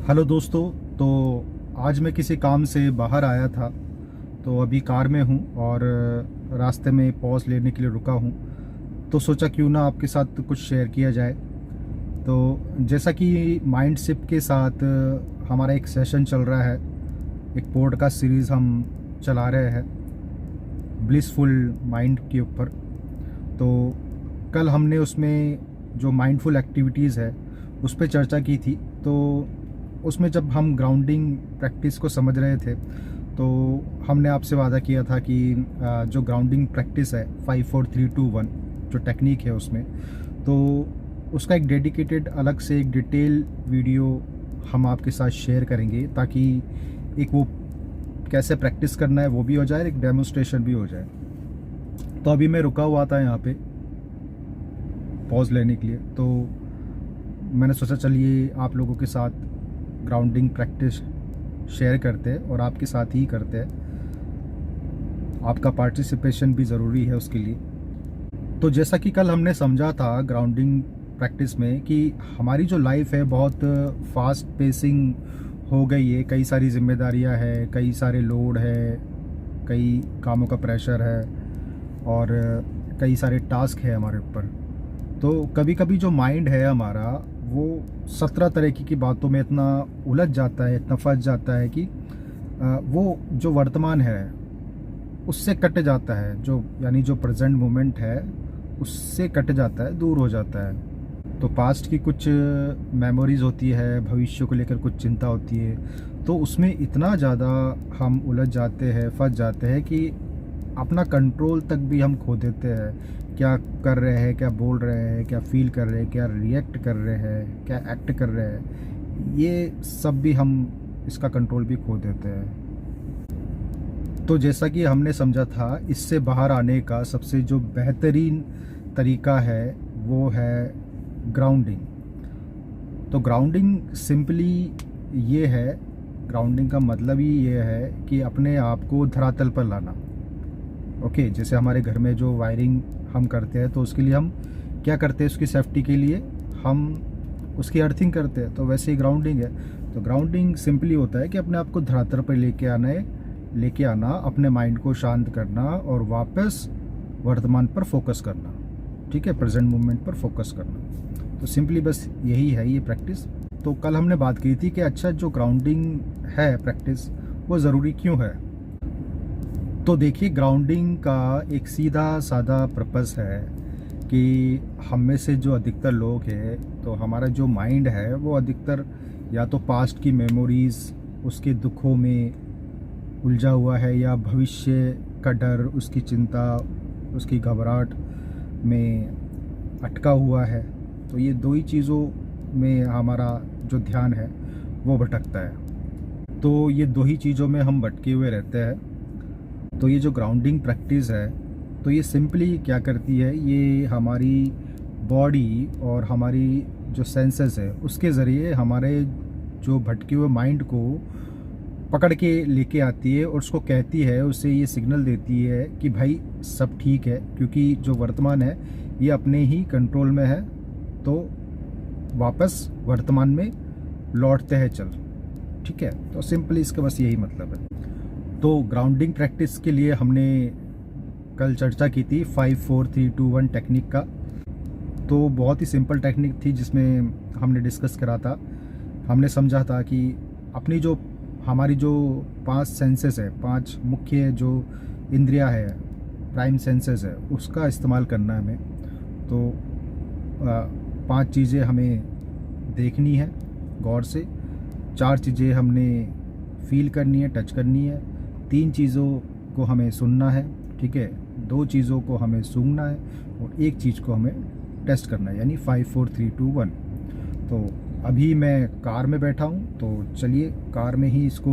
Hello दोस्तों। तो आज मैं किसी काम से बाहर आया था, तो अभी कार में हूँ और रास्ते में पॉज लेने के लिए रुका हूँ। तो सोचा क्यों ना आपके साथ कुछ शेयर किया जाए। तो जैसा कि माइंडशिफ्ट के साथ हमारा एक सेशन चल रहा है, एक पॉडकास्ट सीरीज़ हम चला रहे हैं ब्लिसफुल माइंड के ऊपर। तो कल हमने उसमें जो माइंडफुल एक्टिविटीज़ है उस पर चर्चा की थी। तो उसमें जब हम ग्राउंडिंग प्रैक्टिस को समझ रहे थे तो हमने आपसे वादा किया था कि जो ग्राउंडिंग प्रैक्टिस है 5 4 3 2 1 जो टेक्निक है उसमें, तो उसका एक डेडिकेटेड अलग से एक डिटेल वीडियो हम आपके साथ शेयर करेंगे, ताकि एक वो कैसे प्रैक्टिस करना है वो भी हो जाए, एक डेमोन्स्ट्रेशन भी हो जाए। तो अभी मैं रुका हुआ था यहाँ पे पॉज लेने के लिए, तो मैंने सोचा चलिए आप लोगों के साथ ग्राउंडिंग प्रैक्टिस शेयर करते हैं और आपके साथ ही करते हैं। आपका पार्टिसिपेशन भी ज़रूरी है उसके लिए। तो जैसा कि कल हमने समझा था ग्राउंडिंग प्रैक्टिस में कि हमारी जो लाइफ है बहुत फास्ट पेसिंग हो गई है, कई सारी जिम्मेदारियां हैं, कई सारे लोड है, कई कामों का प्रेशर है और कई सारे टास्क है हमारे ऊपर। तो कभी कभी जो माइंड है हमारा वो 17 तरीके की बातों में इतना उलझ जाता है, इतना फंस जाता है कि वो जो वर्तमान है उससे कट जाता है, जो यानी जो प्रेजेंट मोमेंट है उससे कट जाता है, दूर हो जाता है। तो पास्ट की कुछ मेमोरीज होती है, भविष्य को लेकर कुछ चिंता होती है, तो उसमें इतना ज़्यादा हम उलझ जाते हैं, फंस जाते हैं कि अपना कंट्रोल तक भी हम खो देते हैं। क्या कर रहे हैं, क्या बोल रहे हैं, क्या फील कर रहे हैं, क्या रिएक्ट कर रहे हैं, क्या एक्ट कर रहे हैं, ये सब भी हम इसका कंट्रोल भी खो देते हैं। तो जैसा कि हमने समझा था, इससे बाहर आने का सबसे जो बेहतरीन तरीका है वो है ग्राउंडिंग। तो ग्राउंडिंग सिंपली ये है, ग्राउंडिंग का मतलब ही ये है कि अपने आप को धरातल पर लाना। ओके, जैसे हमारे घर में जो वायरिंग हम करते हैं तो उसके लिए हम क्या करते हैं, उसकी सेफ्टी के लिए हम उसकी अर्थिंग करते हैं, तो वैसे ही ग्राउंडिंग है। तो ग्राउंडिंग सिंपली होता है कि अपने आप को धरातल पर लेके आना, अपने माइंड को शांत करना और वापस वर्तमान पर फोकस करना। ठीक है, प्रेजेंट मोमेंट पर फोकस करना। तो सिंपली बस यही है ये प्रैक्टिस। तो कल हमने बात की थी कि अच्छा जो ग्राउंडिंग है प्रैक्टिस वो ज़रूरी क्यों है। तो देखिए, ग्राउंडिंग का एक सीधा सादा पर्पस है कि हम में से जो अधिकतर लोग हैं, तो हमारा जो माइंड है वो अधिकतर या तो पास्ट की मेमोरीज़, उसके दुखों में उलझा हुआ है, या भविष्य का डर, उसकी चिंता, उसकी घबराहट में अटका हुआ है। तो ये दो ही चीज़ों में हमारा जो ध्यान है वो भटकता है। तो ये दो ही चीज़ों में हम भटके हुए रहते हैं। तो ये जो ग्राउंडिंग प्रैक्टिस है, तो ये सिंपली क्या करती है, ये हमारी बॉडी और हमारी जो सेंसेस है उसके ज़रिए हमारे जो भटके हुए माइंड को पकड़ के लेके आती है और उसको कहती है, उसे ये सिग्नल देती है कि भाई सब ठीक है, क्योंकि जो वर्तमान है ये अपने ही कंट्रोल में है। तो वापस वर्तमान में लौटते हैं चल। ठीक है, तो सिंपली इसका बस यही मतलब है। तो ग्राउंडिंग प्रैक्टिस के लिए हमने कल चर्चा की थी 5 4 3 2 1 टेक्निक का। तो बहुत ही सिंपल टेक्निक थी जिसमें हमने डिस्कस करा था। हमने समझा था कि अपनी जो हमारी जो 5 सेंसेस है, 5 मुख्य जो इंद्रियां है, प्राइम सेंसेस है, उसका इस्तेमाल करना है हमें। तो 5 चीज़ें हमें देखनी है गौर से, 4 चीज़ें हमने फील करनी है, टच करनी है, 3 चीज़ों को हमें सुनना है, ठीक है, 2 चीज़ों को हमें सूंघना है और 1 चीज़ को हमें टेस्ट करना है, यानी 5 4 3 2 1। तो अभी मैं कार में बैठा हूँ, तो चलिए कार में ही इसको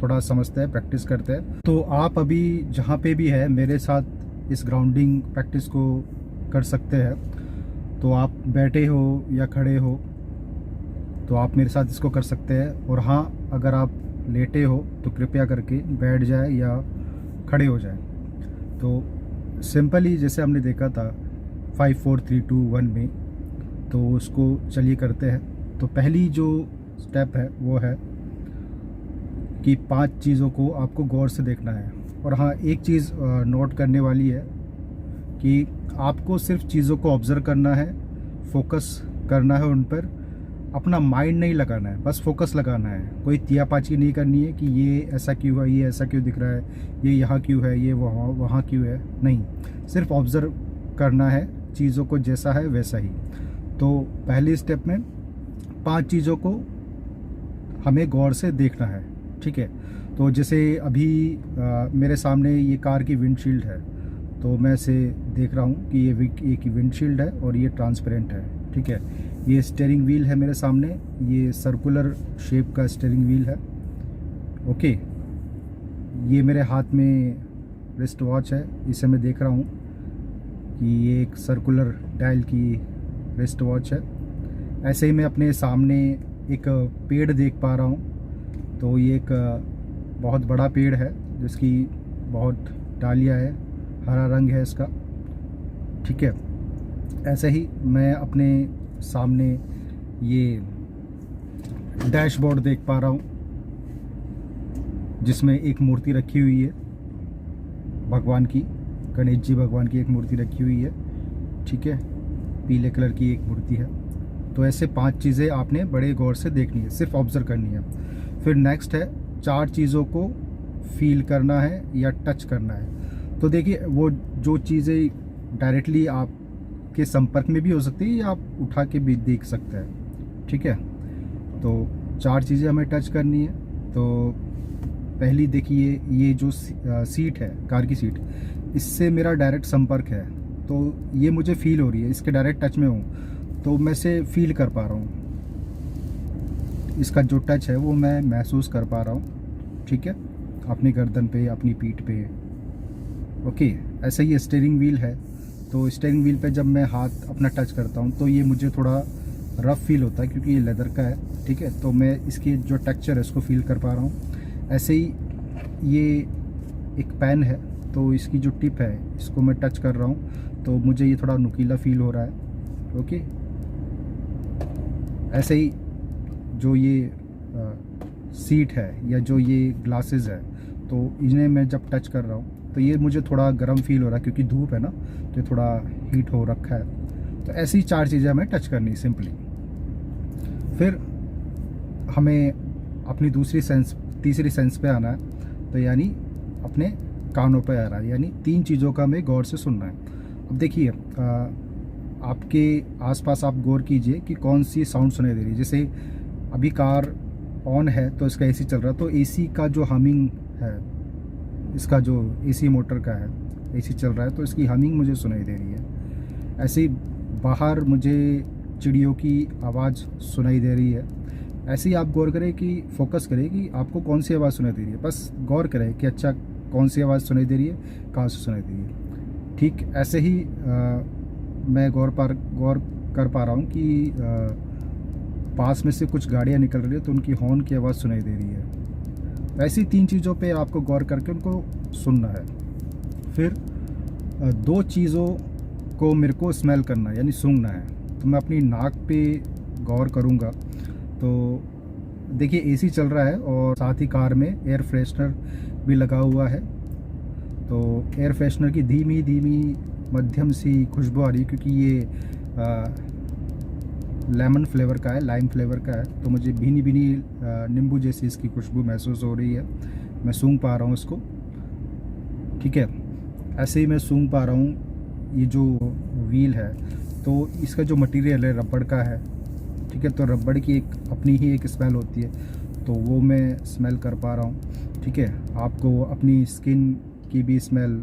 थोड़ा समझते हैं, प्रैक्टिस करते हैं। तो आप अभी जहाँ पे भी है मेरे साथ इस ग्राउंडिंग प्रैक्टिस को कर सकते हैं। तो आप बैठे हो या खड़े हो तो आप मेरे साथ इसको कर सकते हैं। और हाँ, अगर आप लेटे हो तो कृपया करके बैठ जाए या खड़े हो जाए। तो सिंपली जैसे हमने देखा था 5 4 3 2 1 में, तो उसको चलिए करते हैं। तो पहली जो स्टेप है वो है कि 5 चीज़ों को आपको गौर से देखना है। और हाँ, एक चीज़ नोट करने वाली है कि आपको सिर्फ चीज़ों को ऑब्ज़र्व करना है, फोकस करना है उन पर, अपना माइंड नहीं लगाना है, बस फोकस लगाना है। कोई तियापाची नहीं करनी है कि ये ऐसा क्यों है, ये ऐसा क्यों दिख रहा है, ये यहाँ क्यों है, ये वहाँ क्यों है, नहीं, सिर्फ ऑब्ज़र्व करना है चीज़ों को, जैसा है वैसा ही। तो पहली स्टेप में 5 चीज़ों को हमें गौर से देखना है, ठीक है। तो जैसे अभी मेरे सामने ये कार की विंडशील्ड है, तो मैं इसे देख रहा हूँ कि ये की विंडशील्ड है और ये ट्रांसपेरेंट है, ठीक है। ये स्टीयरिंग व्हील है मेरे सामने, ये सर्कुलर शेप का स्टीयरिंग व्हील है, ओके। ये मेरे हाथ में रिस्ट वॉच है, इसे मैं देख रहा हूँ कि ये एक सर्कुलर डायल की रिस्ट वॉच है। ऐसे ही मैं अपने सामने एक पेड़ देख पा रहा हूँ, तो ये एक बहुत बड़ा पेड़ है जिसकी बहुत डालियाँ है, हरा रंग है इसका, ठीक है। ऐसे ही मैं अपने सामने ये डैशबोर्ड देख पा रहा हूँ जिसमें एक मूर्ति रखी हुई है भगवान की, गणेश जी भगवान की एक मूर्ति रखी हुई है, ठीक है, पीले कलर की एक मूर्ति है। तो ऐसे 5 चीज़ें आपने बड़े गौर से देखनी है, सिर्फ ऑब्ज़र्व करनी है। फिर नेक्स्ट है 4 चीज़ों को फील करना है या टच करना है। तो देखिए, वो जो चीज़ें डायरेक्टली आपके संपर्क में भी हो सकती है या आप उठा के भी देख सकते हैं, ठीक है। तो 4 चीज़ें हमें टच करनी है। तो पहली देखिए, ये जो सीट है, कार की सीट, इससे मेरा डायरेक्ट संपर्क है, तो ये मुझे फील हो रही है, इसके डायरेक्ट टच में हूँ, तो मैं इसे फील कर पा रहा हूँ, इसका जो टच है वो मैं महसूस कर पा रहा हूँ, ठीक है, अपनी गर्दन पे, अपनी पीठ पे, ओके। ऐसे ही स्टीयरिंग व्हील है, तो स्टीयरिंग व्हील पे जब मैं हाथ अपना टच करता हूँ तो ये मुझे थोड़ा रफ़ फील होता है क्योंकि ये लेदर का है, ठीक है, तो मैं इसकी जो टेक्सचर है इसको फील कर पा रहा हूँ। ऐसे ही ये एक पेन है, तो इसकी जो टिप है इसको मैं टच कर रहा हूँ, तो मुझे ये थोड़ा नुकीला फील हो रहा है, ओके। ऐसे ही जो ये सीट है या जो ये ग्लासेस है, तो इन्हें मैं जब टच कर रहा हूँ तो ये मुझे थोड़ा गर्म फील हो रहा है क्योंकि धूप है ना, तो थोड़ा हीट हो रखा है। तो ऐसी 4 चीज़ें हमें टच करनी सिंपली। फिर हमें अपनी तीसरी सेंस पे आना है, तो यानी अपने कानों पे आ रहा है, यानी 3 चीज़ों का हमें गौर से सुनना है। अब देखिए, आपके आसपास आप गौर कीजिए कि कौन सी साउंड सुनाई दे रही है। जैसे अभी कार ऑन है तो इसका एसी चल रहा है, तो एसी का जो हमिंग है, इसका जो एसी मोटर का है, एसी चल रहा है तो इसकी हमिंग मुझे सुनाई दे रही है। ऐसे ही बाहर मुझे चिड़ियों की आवाज़ सुनाई दे रही है। ऐसे ही आप गौर करें कि फोकस करें कि आपको कौन सी आवाज़ सुनाई दे रही है, बस गौर करें कि अच्छा कौन सी आवाज़ सुनाई दे रही है, कहाँ से सुनाई दे रही है, ठीक। ऐसे ही मैं गौर कर पा रहा हूँ कि पास में से कुछ गाड़ियाँ निकल रही है तो उनकी हॉर्न की आवाज़ सुनाई दे रही है। ऐसी 3 चीज़ों पे आपको गौर करके उनको सुनना है। फिर 2 चीज़ों को मेरे को स्मेल करना है, यानी सूंघना है। तो मैं अपनी नाक पे गौर करूँगा, तो देखिए एसी चल रहा है और साथ ही कार में एयर फ्रेशनर भी लगा हुआ है। तो एयर फ्रेशनर की धीमी धीमी मध्यम सी खुशबू आ रही है क्योंकि ये लेमन फ्लेवर का है, लाइम फ्लेवर का है, तो मुझे भीनी भीनी नींबू जैसी इसकी खुशबू महसूस हो रही है। मैं सूंघ पा रहा हूँ इसको, ठीक है। ऐसे ही मैं सूंघ पा रहा हूँ ये जो व्हील है, तो इसका जो मटेरियल है रबड़ का है, ठीक है। तो रबड़ की एक अपनी ही एक स्मेल होती है, तो वो मैं स्मेल कर पा रहा हूँ, ठीक है। आपको अपनी स्किन की भी स्मेल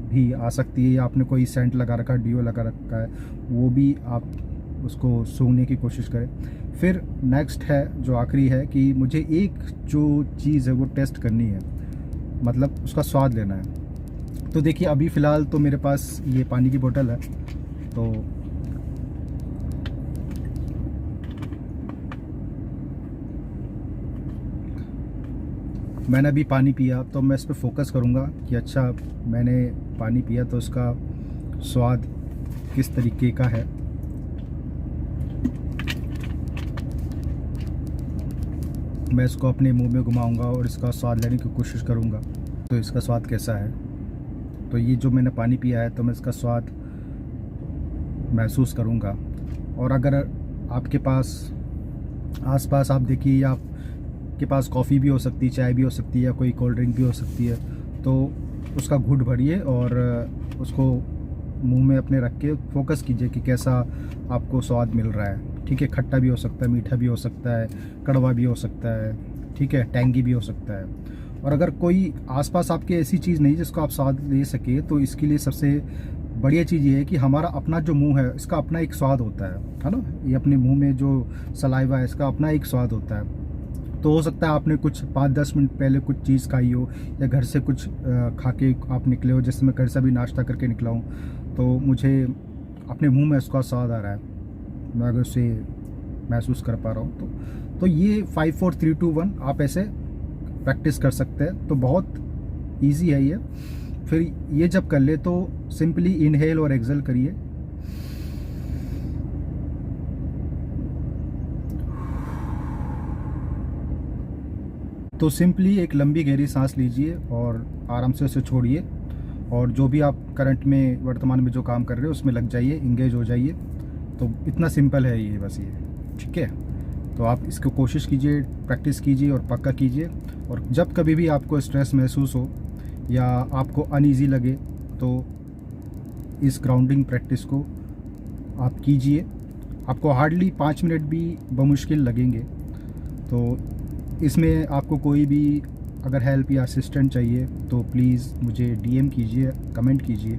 भी आ सकती है, या आपने कोई सेंट लगा रखा है, डिओ लगा रखा है, वो भी आप उसको सूंघने की कोशिश करें। फिर नेक्स्ट है जो आखिरी है कि मुझे एक जो चीज़ है वो टेस्ट करनी है, मतलब उसका स्वाद लेना है। तो देखिए अभी फ़िलहाल तो मेरे पास ये पानी की बोतल है, तो मैंने अभी पानी पिया, तो मैं इस पर फोकस करूँगा कि अच्छा मैंने पानी पिया तो उसका स्वाद किस तरीके का है। मैं इसको अपने मुंह में घुमाऊंगा और इसका स्वाद लेने की कोशिश करूंगा। तो इसका स्वाद कैसा है। तो ये जो मैंने पानी पिया है तो मैं इसका स्वाद महसूस करूंगा। और अगर आपके पास आसपास आप देखिए, या आपके पास कॉफ़ी भी हो सकती है, चाय भी हो सकती है, या कोई कोल्ड ड्रिंक भी हो सकती है, तो उसका घूंट भरिए और उसको मुंह में अपने रख के फोकस कीजिए कि कैसा आपको स्वाद मिल रहा है। ठीक है, खट्टा भी हो सकता है, मीठा भी हो सकता है, कड़वा भी हो सकता है, ठीक है, टैंगी भी हो सकता है। और अगर कोई आसपास आपके ऐसी चीज़ नहीं जिसको आप स्वाद ले सके, तो इसके लिए सबसे बढ़िया चीज़ ये है कि हमारा अपना जो मुंह है इसका अपना एक स्वाद होता है ना। ये अपने मुंह में जो सलाइवा है इसका अपना एक स्वाद होता है। तो हो सकता है आपने कुछ 5-10 मिनट पहले कुछ चीज़ खाई हो, या घर से कुछ खा के आप निकले हो, जैसे मैं घर से भी नाश्ता करके निकला हूँ, तो मुझे अपने मुंह में उसका स्वाद आ रहा है, मैं अगर उसे महसूस कर पा रहा हूँ। तो ये 5 4 3 2 1 आप ऐसे प्रैक्टिस कर सकते हैं। तो बहुत ईजी है ये। फिर ये जब कर ले तो सिंपली इनहेल और एक्सेल करिए। तो सिंपली एक लंबी गहरी सांस लीजिए और आराम से उसे छोड़िए, और जो भी आप करंट में वर्तमान में जो काम कर रहे हो उसमें लग जाइए, इंगेज हो जाइए। तो इतना सिंपल है ये, बस ये। ठीक है, तो आप इसको कोशिश कीजिए, प्रैक्टिस कीजिए और पक्का कीजिए। और जब कभी भी आपको स्ट्रेस महसूस हो या आपको अनईजी लगे तो इस ग्राउंडिंग प्रैक्टिस को आप कीजिए। आपको हार्डली 5 मिनट भी बमुश्किल लगेंगे। तो इसमें आपको कोई भी अगर हेल्प या असिस्टेंट चाहिए तो प्लीज़ मुझे DM कीजिए, कमेंट कीजिए,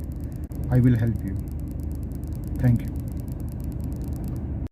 I will help you. Thank you.